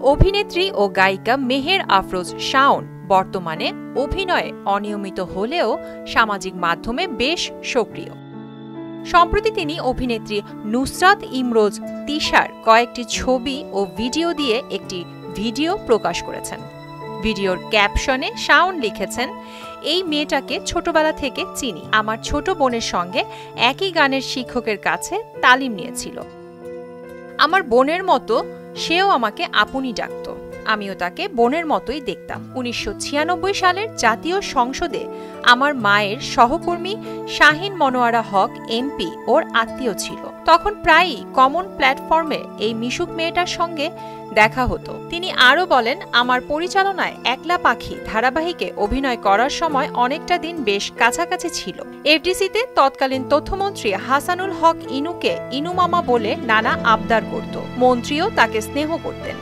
অভিনেত্রী ও গায়িকা মেহের আফরোজ শাওন বর্তমানে অভিনয়ে অনিয়মিত হলেও সামাজিক মাধ্যমে বেশ সক্রিয়। সম্প্রতি তিনি অভিনেত্রী নুসরাত ইমরোজ তিশার কয়েকটি ছবি ও ভিডিও দিয়ে একটি ভিডিও প্রকাশ করেছেন। ভিডিওর ক্যাপশনে শাওন লিখেছেন, এই মেয়েটাকে ছোটবেলা থেকে চিনি, আমার ছোট বোনের সঙ্গে একই গানের শিক্ষকের কাছে তালিম নিয়েছিল। আমার বোনের মতো সেও আমাকে আপনি ডাকত, আমিও তাকে বোনের মতোই দেখতাম। ১৯৯৬ সালের জাতীয় সংসদে আমার মায়ের সহকর্মী শাহিন মনোয়ারা হক এমপি ওর আত্মীয় ছিল। তখন প্রায়ই কমন প্ল্যাটফর্মে এই মিশুক মেয়েটার সঙ্গে দেখা হতো। তিনি আরও বলেন, আমার পরিচালনায় একলা পাখি ধারাবাহিকে অভিনয় করার সময় অনেকটা দিন বেশ কাছাকাছি ছিল। এফডিসিতে তৎকালীন তথ্যমন্ত্রী হাসানুল হক ইনুকে ইনু মামা বলে নানা আবদার করত। মন্ত্রীও তাকে স্নেহ করতেন।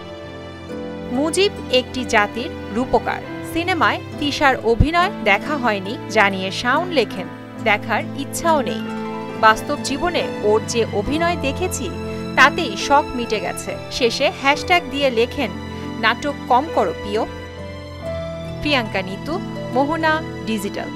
মুজিব একটি জাতির রূপকার সিনেমায় তিশার অভিনয় দেখা হয়নি জানিয়ে শাওন লেখেন, দেখার ইচ্ছাও নেই। বাস্তব জীবনে ওর যে অভিনয় দেখেছি তাতেই শখ মিটে গেছে। শেষে হ্যাশট্যাগ দিয়ে লেখেন, নাটক কম করো প্রিয়। প্রিয়াঙ্কা নিতু, মোহনা ডিজিটাল।